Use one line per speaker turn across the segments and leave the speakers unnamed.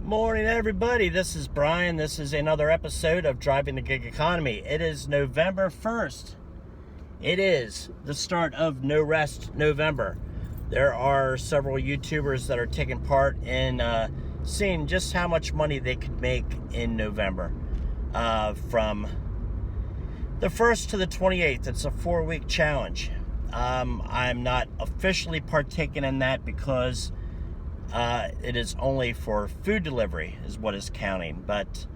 Morning, everybody. This is Brian. This is another episode of Driving the Gig Economy. It is November 1st. It is the start of No Rest November. There are several YouTubers that are taking part in seeing just how much money they could make in November. From the 1st to the 28th, it's a 4-week challenge. I'm not officially partaking in that because it is only for food delivery is what is counting. But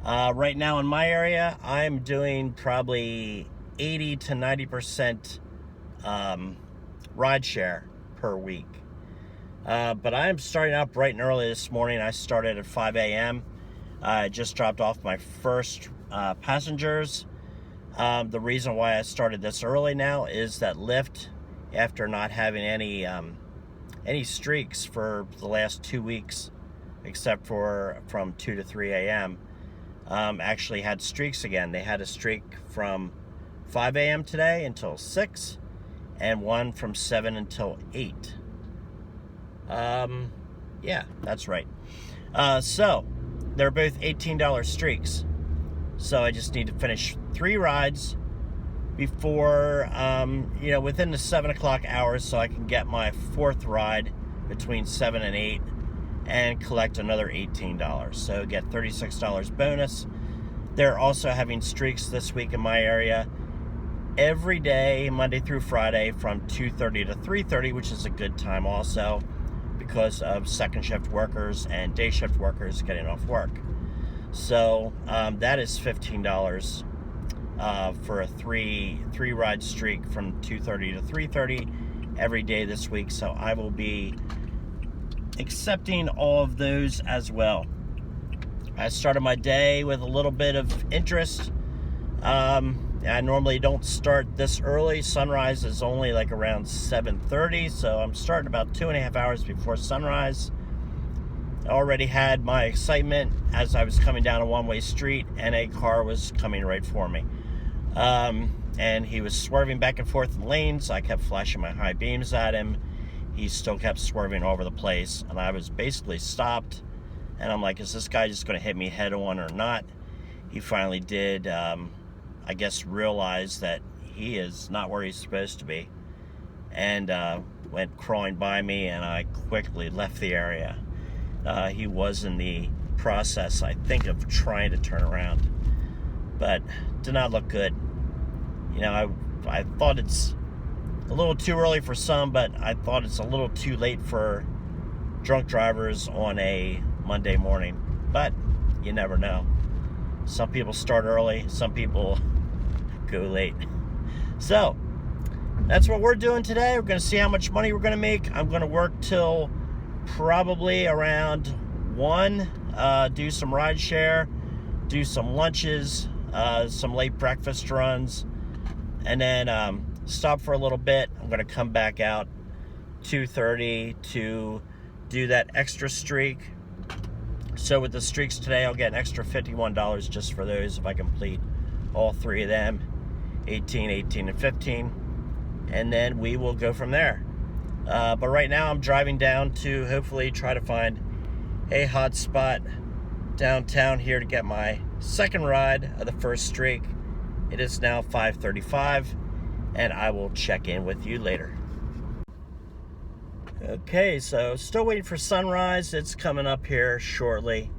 right now in my area, I'm doing probably 80 to 90% ride share per week. But I'm starting up bright and early this morning. I started at 5 a.m. I just dropped off my first passengers. The reason why I started this early now is that Lyft, after not having any streaks for the last 2 weeks, except for from 2 to 3 a.m., actually had streaks again. They had a streak from 5 a.m. today until 6, and one from 7 until 8. Yeah, that's right. So they're both $18 streaks. So I just need to finish 3 rides before, within the 7 o'clock hours, so I can get my 4th ride between 7 and 8 and collect another $18. So get $36 bonus. They're also having streaks this week in my area every day, Monday through Friday, from 2:30 to 3:30, which is a good time also because of second shift workers and day shift workers getting off work. So that is $15 for a three ride streak from 2:30 to 3:30 every day this week. So I will be accepting all of those as well. I started my day with a little bit of interest. I normally don't start this early. Sunrise is only like around 7:30, so I'm starting about 2.5 hours before sunrise. I already had my excitement as I was coming down a one-way street and a car was coming right for me. And he was swerving back and forth in lanes. I kept flashing my high beams at him. He still kept swerving all over the place, and I was basically stopped. And I'm like, is this guy just going to hit me head on or not? He finally did, I guess, realize that he is not where he's supposed to be, and went crawling by me, and I quickly left the area. He was in the process, I think, of trying to turn around, but did not look good. I thought it's a little too early for some, but I thought it's a little too late for drunk drivers on a Monday morning. But you never know. Some people start early, some people go late. So that's what we're doing today. We're going to see how much money we're going to make. I'm going to work till probably around 1, do some ride share, do some lunches, some late breakfast runs, and then stop for a little bit. I'm going to come back out 2:30 to do that extra streak. So with the streaks today, I'll get an extra $51 just for those if I complete all 3 of them, 18, 18, and 15. And then we will go from there. But right now I'm driving down to hopefully try to find a hot spot downtown here to get my second ride of the first streak. It is now 5:35, and I will check in with you later. Okay, so still waiting for sunrise. It's coming up here shortly.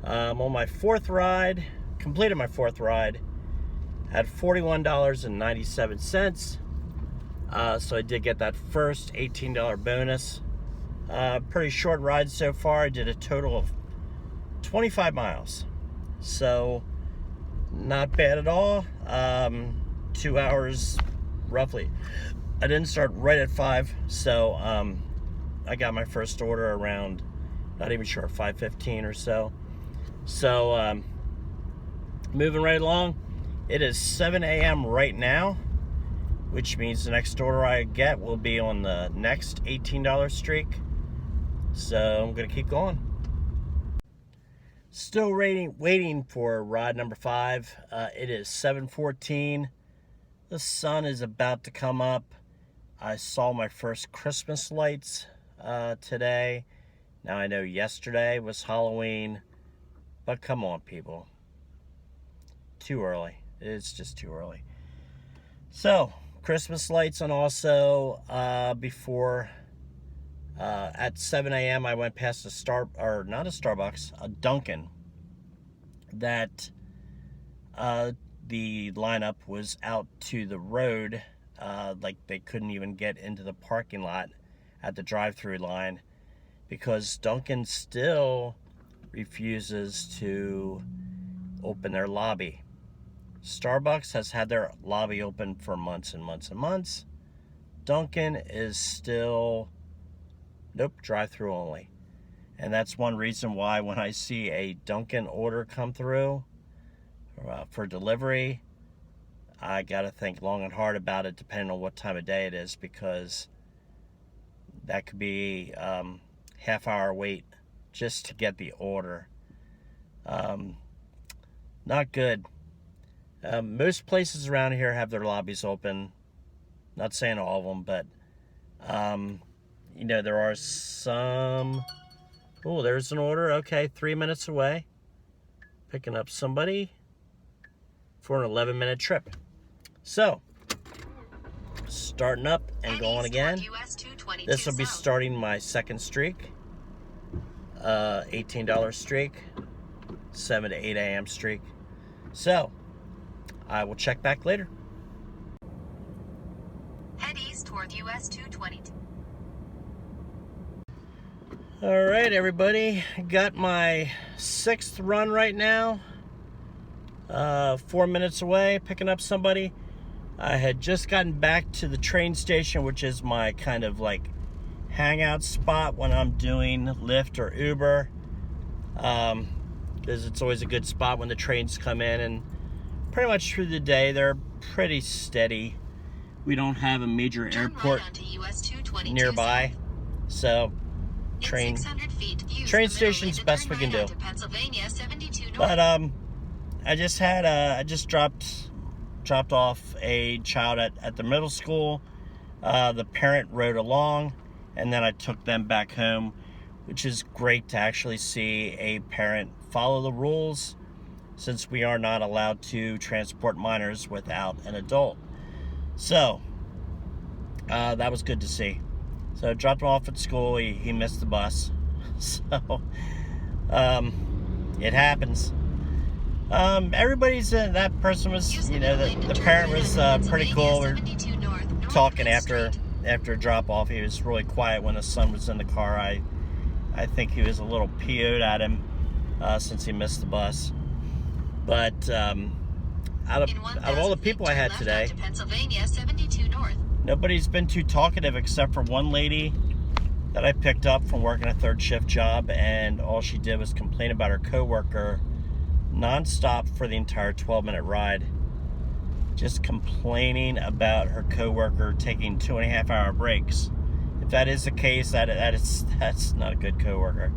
On my 4th ride, completed my 4th ride, had $41.97. So I did get that first $18 bonus. Pretty short ride so far. I did a total of 25 miles. So not bad at all. 2 hours roughly. I didn't start right at 5, so I got my first order around, not even sure, 5:15 or so. So moving right along. It is 7 a.m. right now, which means the next order I get will be on the next $18 streak. So I'm going to keep going. Still waiting for ride number 5. It is 7:14. The sun is about to come up. I saw my first Christmas lights today, Now I know yesterday was Halloween, but come on, people. Too early. It's just too early. So, Christmas lights, and also before at 7 a.m. I went past not a Starbucks, a Dunkin', that the lineup was out to the road, like they couldn't even get into the parking lot at the drive-through line because Dunkin' still refuses to open their lobby. Starbucks has had their lobby open for months and months and months. Dunkin' is still, nope, drive-through only. And that's one reason why when I see a Dunkin' order come through for delivery, I gotta think long and hard about it depending on what time of day it is, because that could be half-hour wait just to get the order. Not good. Most places around here have their lobbies open. Not saying all of them, but you know, there are some. Oh, there's an order. Okay, 3 minutes away. Picking up somebody for an 11-minute trip. So, starting up and going again. This will be starting my second streak. $18 streak. 7 to 8 a.m. streak. So, I will check back later.
Head east toward US 222.
All right, everybody. Got my 6th run right now. 4 minutes away, picking up somebody. I had just gotten back to the train station, which is my kind of like hangout spot when I'm doing Lyft or Uber. Because it's always a good spot when the trains come in, and pretty much through the day they're pretty steady. We don't have a major airport nearby, so train station's the best we can do. But I just dropped off a child at the middle school. The parent rode along, and then I took them back home, which is great to actually see a parent follow the rules, since we are not allowed to transport minors without an adult. So that was good to see. So I dropped him off at school. He missed the bus. So it happens. Everybody's that person was, you know, the parent was pretty cool. We're talking after drop off. He was really quiet when the son was in the car. I think he was a little PO'd at him since he missed the bus. But out of all the people I had today, nobody's been too talkative except for one lady that I picked up from working a 3rd shift job, and all she did was complain about her coworker nonstop for the entire 12-minute ride. Just complaining about her coworker taking 2.5-hour breaks. If that is the case, that's not a good coworker.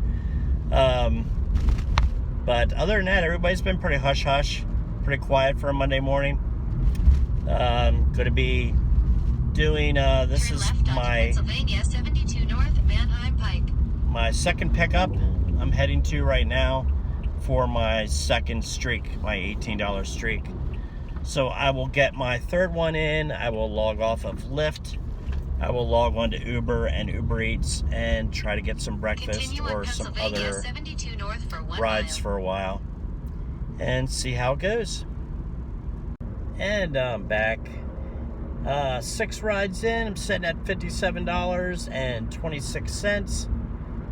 But other than that, everybody's been pretty hush-hush, pretty quiet for a Monday morning. Going to be doing, this is my 2nd pickup I'm heading to right now for my 2nd streak, my $18 streak. So I will get my 3rd one in. I will log off of Lyft. I will log on to Uber and Uber Eats and try to get some breakfast or some other rides for a while and see how it goes. And I'm back. 6 rides in. I'm sitting at $57.26.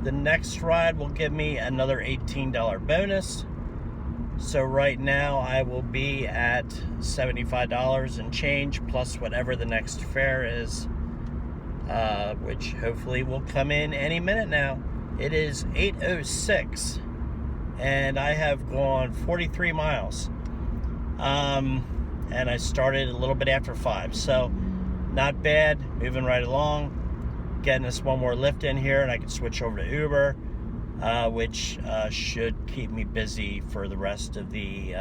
The next ride will give me another $18 bonus. So right now I will be at $75 and change, plus whatever the next fare is, which hopefully will come in any minute now. It is 8:06 and I have gone 43 miles. And I started a little bit after 5, so not bad. Moving right along, getting us one more lift in here, and I can switch over to Uber, which should keep me busy for the rest of the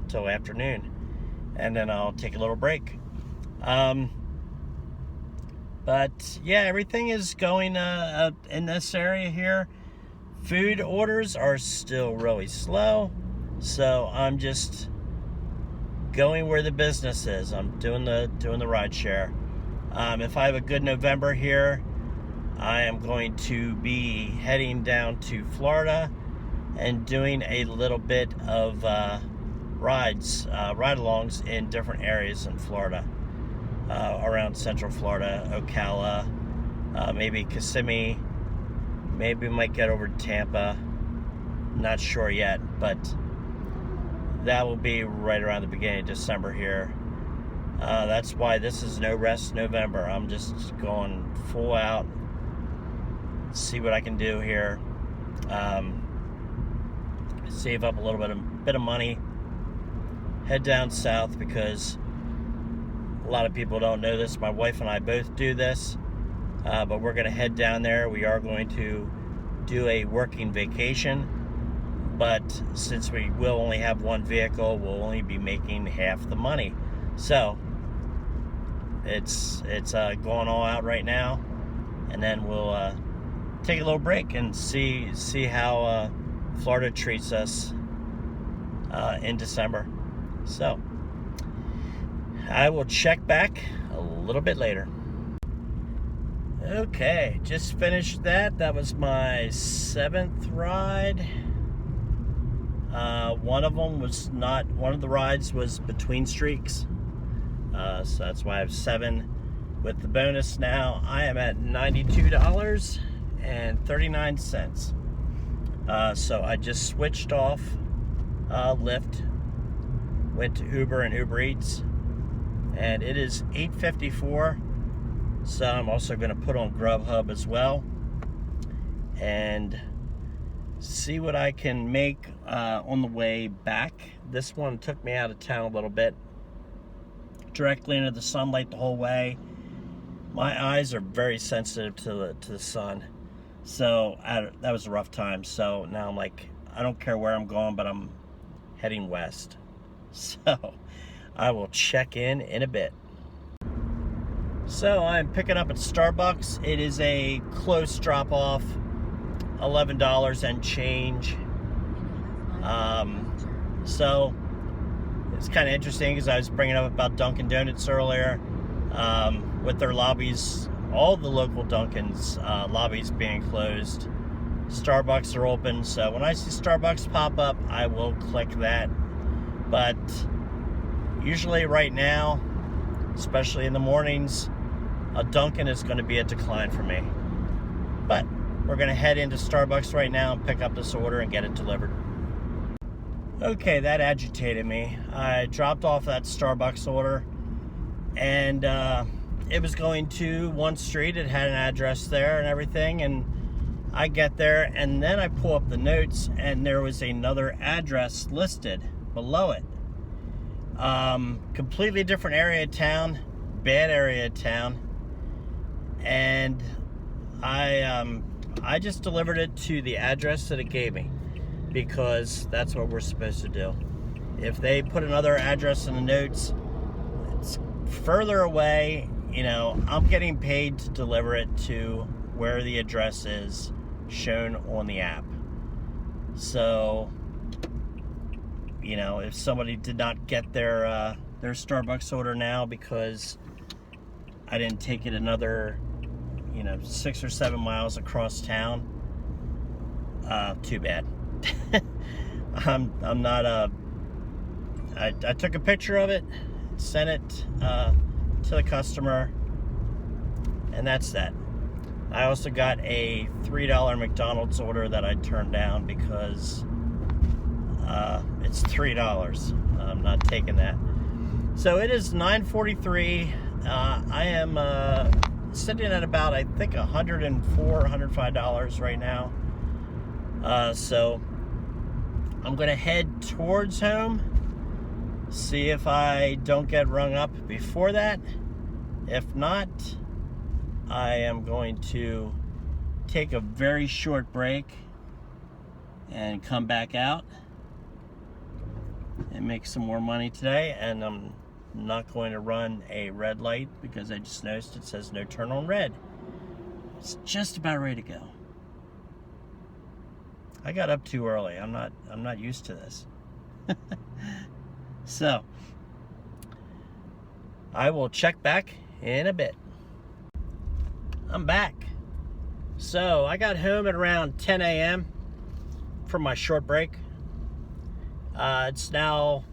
till afternoon, and then I'll take a little break. But yeah, everything is going in this area here. Food orders are still really slow, so I'm just going where the business is. I'm doing the ride share. If I have a good November here, I am going to be heading down to Florida and doing a little bit of ride-alongs in different areas in Florida, around Central Florida, Ocala, maybe Kissimmee, maybe we might get over to Tampa. Not sure yet, but that will be right around the beginning of December here. That's why this is No Rest November. I'm just going full out, see what I can do here. Save up a little bit of money, head down south, because a lot of people don't know this. My wife and I both do this, but we're going to head down there. We are going to do a working vacation, but since we will only have one vehicle, we'll only be making half the money. So it's going all out right now, and then we'll take a little break and see how Florida treats us in December. So I will check back a little bit later. Okay, just finished that. That was my 7th ride. One of the rides was between streaks. So that's why I have 7 with the bonus. Now I am at $92.39. So I just switched off Lyft, went to Uber and Uber Eats, and it is $8.54. So I'm also going to put on Grubhub as well and see what I can make on the way back. This one took me out of town a little bit, directly into the sunlight the whole way. My eyes are very sensitive to the sun, so that was a rough time. So now I'm like, I don't care where I'm going, but I'm heading west. So I will check in a bit. So I'm picking up at Starbucks. It is a close drop off, $11 and change. So it's kind of interesting because I was bringing up about Dunkin' Donuts earlier, with their lobbies, all the local Dunkin's lobbies being closed. Starbucks are open, so when I see Starbucks pop up, I will click that. But usually right now, especially in the mornings, a Dunkin' is going to be a decline for me. But we're going to head into Starbucks right now and pick up this order and get it delivered. Okay, that agitated me. I dropped off that Starbucks order, and it was going to one street. It had an address there and everything, and I get there, and then I pull up the notes, and there was another address listed below it. Completely different area of town, bad area of town, and I just delivered it to the address that it gave me, because that's what we're supposed to do. If they put another address in the notes, it's further away. You know, I'm getting paid to deliver it to where the address is shown on the app. So, you know, if somebody did not get their Starbucks order now because I didn't take it another, 6 or 7 miles across town, too bad. I'm not I took a picture of it, sent it to the customer, and that's that. I also got a $3 McDonald's order that I turned down because it's $3. I'm not taking that. So it is 9:43. I am sitting at about, I think, $104, $105 right now. So I'm going to head towards home, see if I don't get rung up before that. If not, I am going to take a very short break and come back out and make some more money today. And I'm not going to run a red light because I just noticed it says no turn on red. It's just about ready to go. I got up too early. I'm not used to this. So, I will check back in a bit. I'm back. So, I got home at around 10 a.m. from my short break. It's now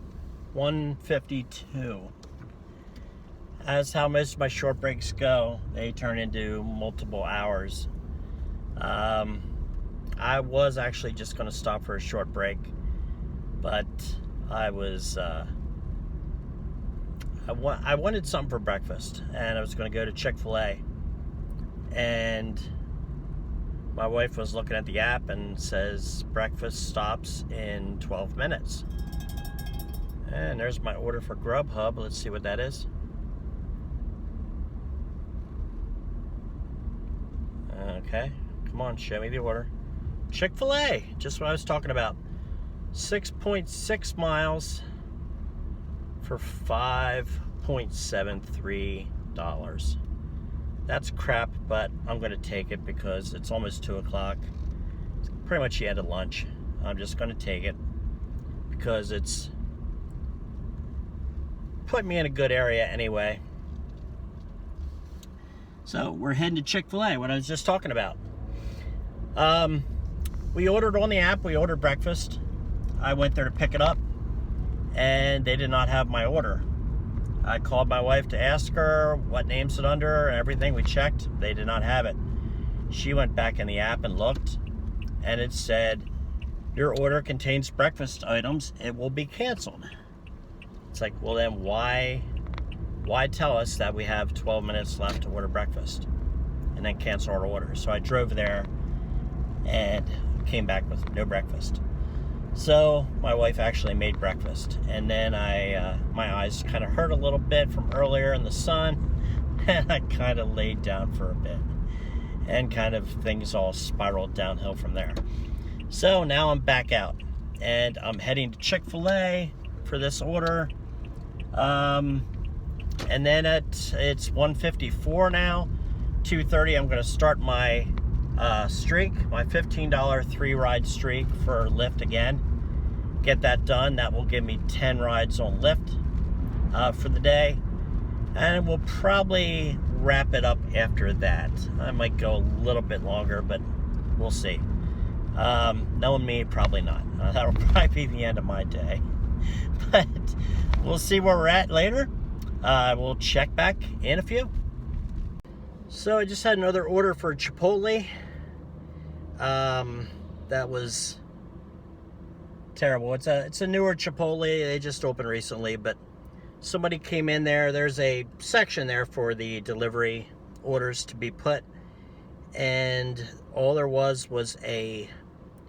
1:52. As how most of my short breaks go, they turn into multiple hours. I was actually just going to stop for a short break, but I wanted something for breakfast, and I was going to go to Chick-fil-A, and my wife was looking at the app and says breakfast stops in 12 minutes. And there's my order for Grubhub. Let's see what that is. Okay, come on, show me the order. Chick-fil-A, just what I was talking about. 6.6 miles for $5.73. That's crap, but I'm going to take it because it's almost 2 o'clock. It's pretty much the end of lunch. I'm just going to take it because it's put me in a good area anyway. So we're heading to Chick-fil-A, what I was just talking about. We ordered on the app, we ordered breakfast. I went there to pick it up, and they did not have my order. I called my wife to ask her what name's it under and everything. We checked, they did not have it. She went back in the app and looked, and it said, your order contains breakfast items, it will be canceled. It's like, well then why tell us that we have 12 minutes left to order breakfast and then cancel our order? So I drove there and came back with no breakfast. So my wife actually made breakfast, and then my eyes kind of hurt a little bit from earlier in the sun, and I kind of laid down for a bit, and kind of things all spiraled downhill from there. So now I'm back out, and I'm heading to Chick-fil-A for this order. And then it's 1:54 now. 2:30 I'm going to start my streak, my $15 3-ride streak for Lyft again. Get that done. That will give me 10 rides on Lyft for the day, and we'll probably wrap it up after that. I might go a little bit longer, but we'll see. Knowing me, probably not. That'll probably be the end of my day, but we'll see where we're at later. We'll check back in a few. So I just had another order for Chipotle. That was terrible. It's a newer Chipotle. They just opened recently, but somebody came in there. There's a section there for the delivery orders to be put, and all there was a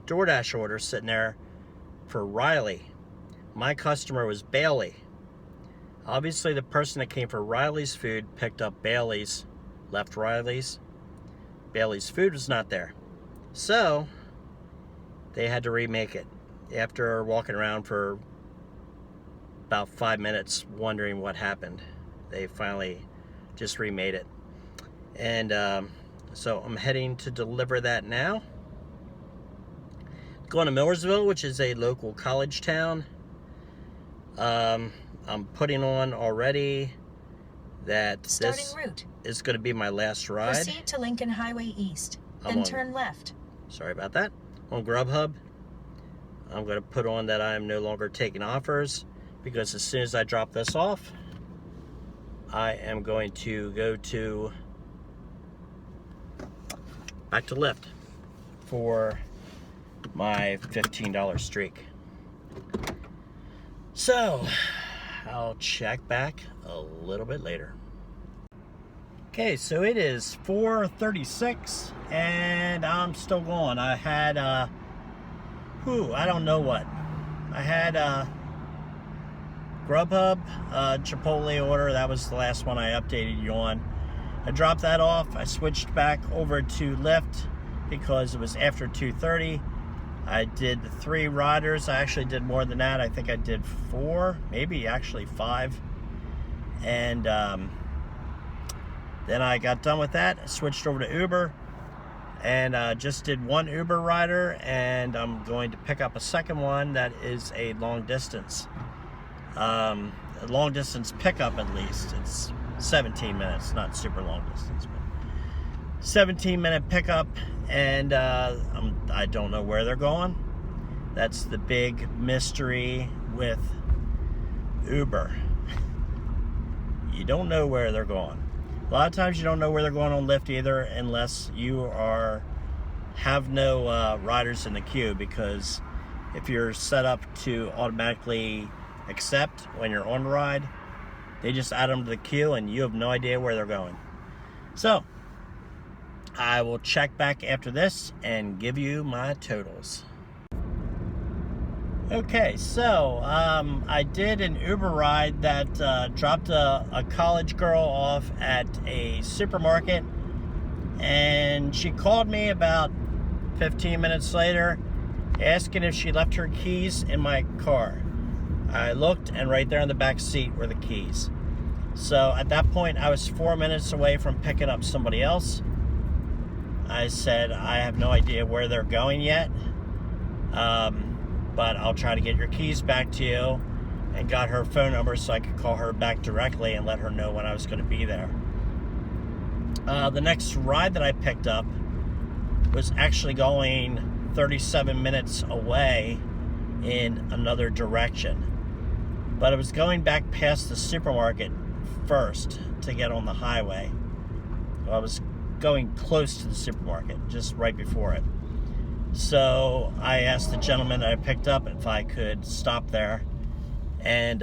DoorDash order sitting there for Riley. My customer was Bailey. Obviously, the person that came for Riley's food picked up Bailey's, left Riley's. Bailey's food was not there. So, they had to remake it. After walking around for about 5 minutes wondering what happened, they finally just remade it. And so I'm heading to deliver that now. Going to Millersville, which is a local college town. I'm putting on already that this is going to be my last ride.
Proceed to Lincoln Highway East, then turn left.
Sorry about that. On Grubhub, I'm going to put on that I am no longer taking offers, because as soon as I drop this off, I am going to go back to Lyft for my $15 streak. So, I'll check back a little bit later. Okay, so it is 4:36 and I'm still going. I had I don't know what. I had Grubhub, Chipotle order. That was the last one I updated you on. I dropped that off. I switched back over to Lyft because it was after 2:30. I did the 3 riders. I actually did more than that. I think I did 4, maybe actually 5. And then I got done with that. I switched over to Uber. and just did one Uber rider, and I'm going to pick up a second one that is a long distance. A long distance pickup, at least. It's 17 minutes, not super long distance, but 17-minute pickup, and I don't know where they're going. That's the big mystery with Uber. You don't know where they're going. A lot of times you don't know where they're going on Lyft either, unless you have no riders in the queue, because if you're set up to automatically accept when you're on the ride, they just add them to the queue and you have no idea where they're going. So I will check back after this and give you my totals. Okay, so I did an Uber ride that dropped a college girl off at a supermarket, and she called me about 15 minutes later asking if she left her keys in my car. I looked, and right there in the back seat were the keys. So at that point, I was 4 minutes away from picking up somebody else. I said, I have no idea where they're going yet, but I'll try to get your keys back to you, and got her phone number so I could call her back directly and let her know when I was going to be there. The next ride that I picked up was actually going 37 minutes away in another direction, but it was going back past the supermarket first to get on the highway. I was going close to the supermarket, just right before it. So I asked the gentleman that I picked up if I could stop there and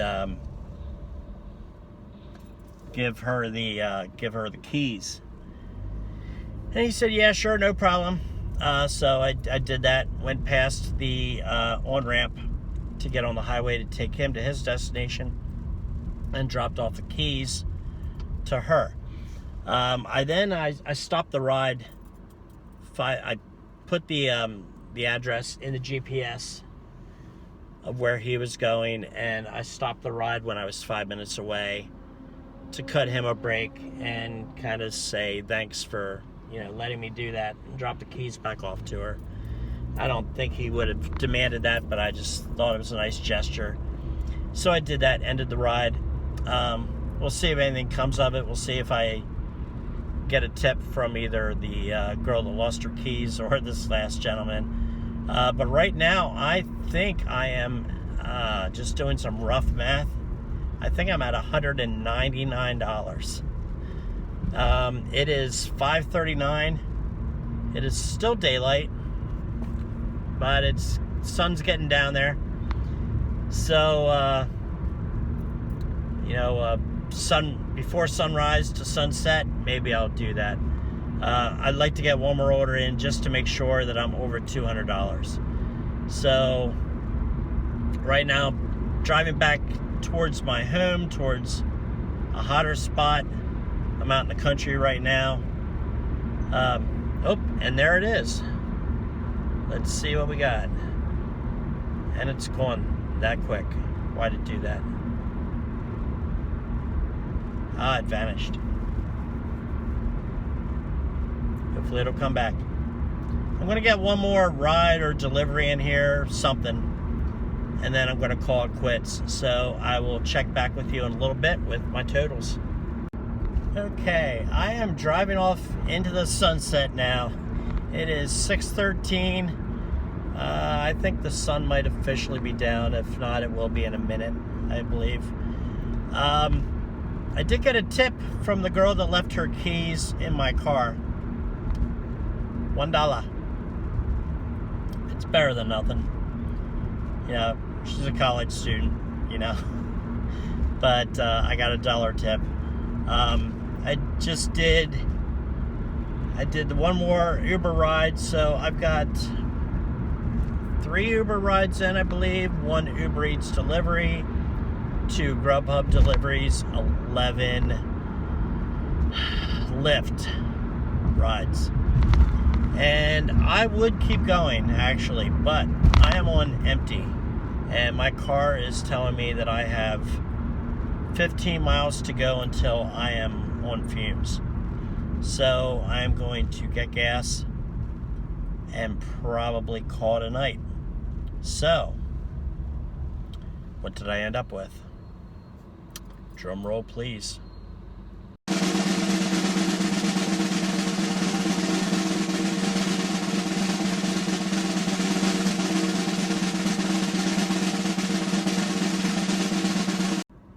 give her the keys. And he said, yeah, sure, no problem. So I did that, went past the on-ramp to get on the highway to take him to his destination, and dropped off the keys to her. I stopped the ride. I put the address in the GPS of where he was going, and I stopped the ride when I was 5 minutes away to cut him a break and kind of say thanks for letting me do that, and drop the keys back off to her. I don't think he would have demanded that, but I just thought it was a nice gesture. So I did that, ended the ride. We'll see if anything comes of it. We'll see if I get a tip from either the girl that lost her keys or this last gentleman. But right now, I think I am just doing some rough math. I think I'm at $199. It is 5:39. It is still daylight, but sun's getting down there. So, before sunrise to sunset, maybe I'll do that. I'd like to get one more order in just to make sure that I'm over $200. So right now, driving back towards my home, towards a hotter spot. I'm out in the country right now. And there it is. Let's see what we got. And it's gone that quick. Why did it do that? It vanished. Hopefully it'll come back. I'm going to get one more ride or delivery in here, something, and then I'm going to call it quits. So I will check back with you in a little bit with my totals. Okay, I am driving off into the sunset now. It is 6:13. I think the sun might officially be down. If not, it will be in a minute, I believe. I did get a tip from the girl that left her keys in my car. $1. It's better than nothing. She's a college student, But I got a $1 tip. I did the one more Uber ride, so I've got 3 Uber rides in, I believe. 1 Uber Eats delivery, 2 Grubhub deliveries, 11 Lyft rides. And I would keep going, actually, but I am on empty. And my car is telling me that I have 15 miles to go until I am on fumes. So I am going to get gas and probably call it a night. So, what did I end up with? Drum roll, please.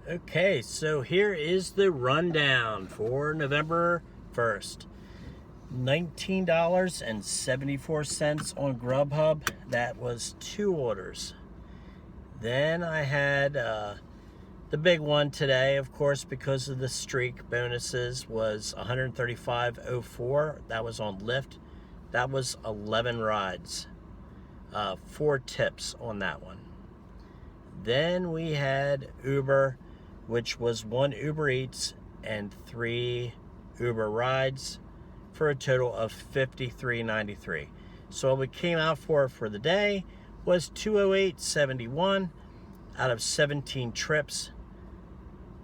Okay, so here is the rundown for November 1st. $19.74 on Grubhub. That was 2 orders. Then I had the big one today, of course, because of the streak bonuses, was $135.04. That was on Lyft. That was 11 rides. 4 tips on that one. Then we had Uber, which was 1 Uber Eats and 3 Uber rides for a total of $53.93. So what we came out for the day was $208.71 out of 17 trips.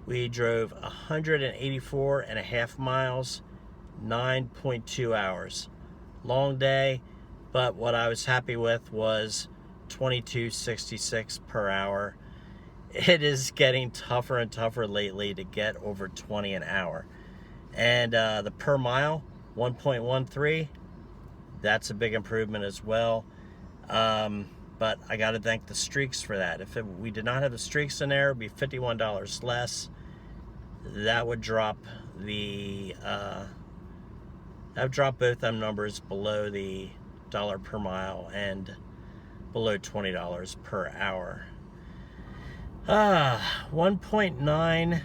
We drove 184.5 miles, 9.2 hours. Long day, but what I was happy with was $22.66 per hour. It is getting tougher and tougher lately to get over 20 an hour. And the per mile, 1.13, that's a big improvement as well. But I got to thank the streaks for that. If we did not have the streaks in there, it would be $51 less. That would drop the that would drop both them numbers below the dollar per mile and below $20 per hour. 1.9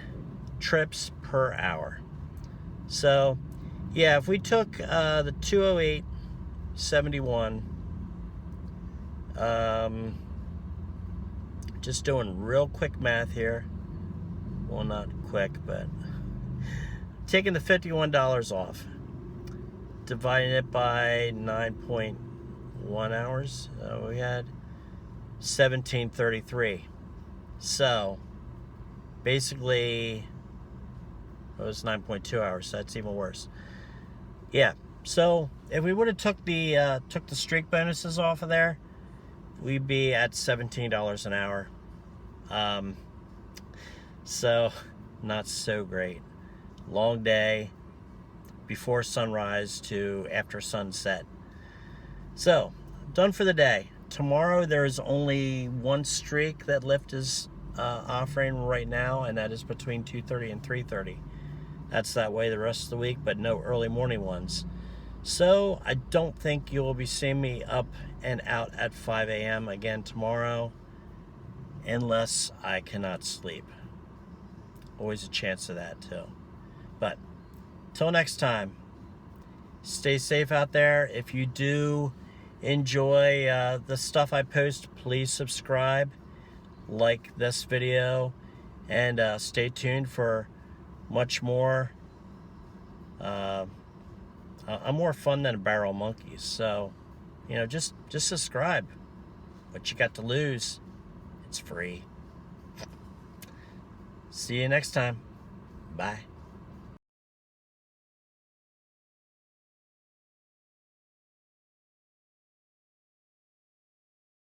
trips per hour. So, yeah, if we took the 208.71, just doing real quick math here. Well, not quick, but taking the $51 off, dividing it by 9.1 hours, we had 1733. So, basically, it was 9.2 hours, so that's even worse. Yeah, so if we would have took the streak bonuses off of there, we'd be at $17 an hour. So, not so great. Long day, before sunrise to after sunset. So, done for the day. Tomorrow there's only 1 streak that Lyft is offering right now, and that is between 2:30 and 3:30. That's that way the rest of the week, but no early morning ones. So I don't think you will be seeing me up and out at 5 a.m. again tomorrow, unless I cannot sleep. Always a chance of that too. But till next time, stay safe out there. If you do enjoy the stuff I post, please subscribe, like this video, and stay tuned for much more. I'm more fun than a barrel of monkeys, so just subscribe. What you got to lose? It's free. See you next time. Bye.